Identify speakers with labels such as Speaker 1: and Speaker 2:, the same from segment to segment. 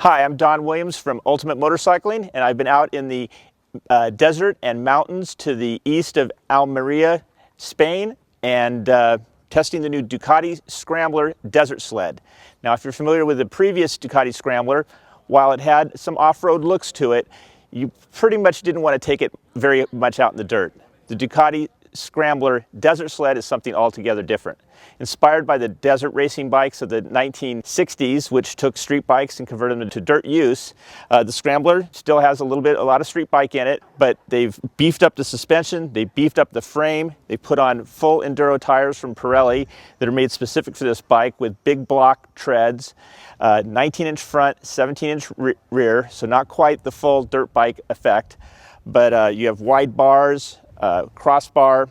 Speaker 1: Hi, I'm Don Williams from Ultimate Motorcycling, and I've been out in the desert and mountains to the east of Almeria, Spain, and testing the new Ducati Scrambler Desert Sled. Now, if you're familiar with the previous Ducati Scrambler, while it had some off-road looks to it, you pretty much didn't want to take it very much out in the dirt. The Ducati Scrambler Desert Sled is something altogether different. Inspired by the desert racing bikes of the 1960s, which took street bikes and converted them into dirt use, the Scrambler still has a lot of street bike in it, but they've beefed up the suspension, they beefed up the frame, they put on full enduro tires from Pirelli that are made specific for this bike with big block treads, 19-inch front, 17-inch rear, so not quite the full dirt bike effect, but you have wide bars, crossbar,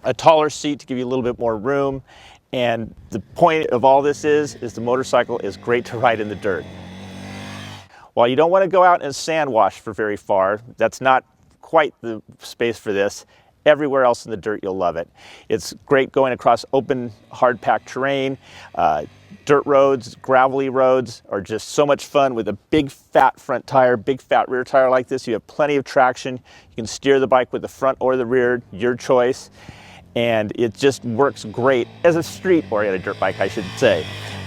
Speaker 1: a taller seat to give you a little bit more room, and the point of all this is the motorcycle is great to ride in the dirt. While you don't want to go out and sand wash for very far, that's not quite the space for this. Everywhere else in the dirt you'll love it. It's great going across open, hard-packed terrain. Dirt roads, gravelly roads are just so much fun with a big fat front tire, big fat rear tire like this. You have plenty of traction. You can steer the bike with the front or the rear, your choice. And it just works great as a street-oriented dirt bike, I should say.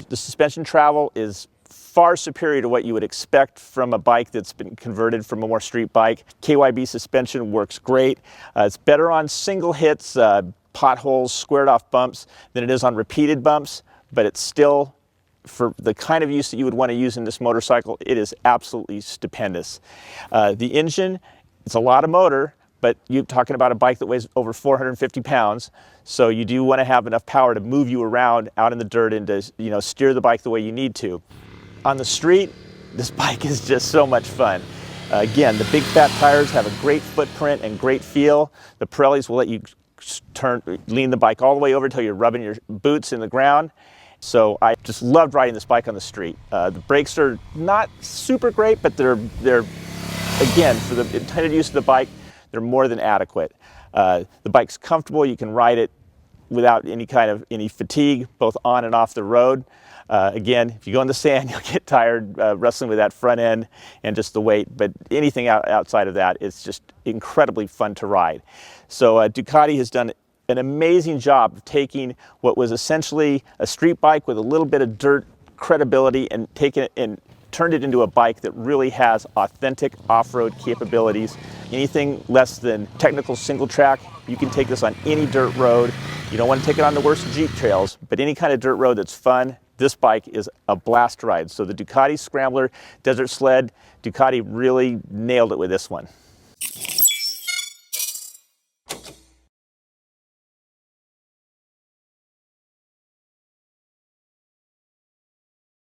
Speaker 1: The suspension travel is far superior to what you would expect from a bike that's been converted from a more street bike. KYB suspension works great. It's better on single hits, potholes, squared off bumps than it is on repeated bumps, but it's still, for the kind of use that you would want to use in this motorcycle, it is absolutely stupendous. The engine, it's a lot of motor, but you're talking about a bike that weighs over 450 pounds, so you do want to have enough power to move you around out in the dirt and to steer the bike the way you need to. On the street, this bike is just so much fun. Again, the big fat tires have a great footprint and great feel. The Pirellis will let you lean the bike all the way over until you're rubbing your boots in the ground. So I just loved riding this bike on the street. The brakes are not super great, but they're again, for the intended use of the bike, they're more than adequate. The bike's comfortable. You can ride it without any fatigue, both on and off the road. Again, if you go in the sand, you'll get tired wrestling with that front end and just the weight, but anything outside of that, it's just incredibly fun to ride. So Ducati has done an amazing job of taking what was essentially a street bike with a little bit of dirt credibility and taking it and turned it into a bike that really has authentic off-road capabilities. Anything less than technical single track, you can take this on any dirt road. You don't want to take it on the worst Jeep trails, but any kind of dirt road that's fun, this bike is a blast to ride. So the Ducati Scrambler Desert Sled, Ducati really nailed it with this one.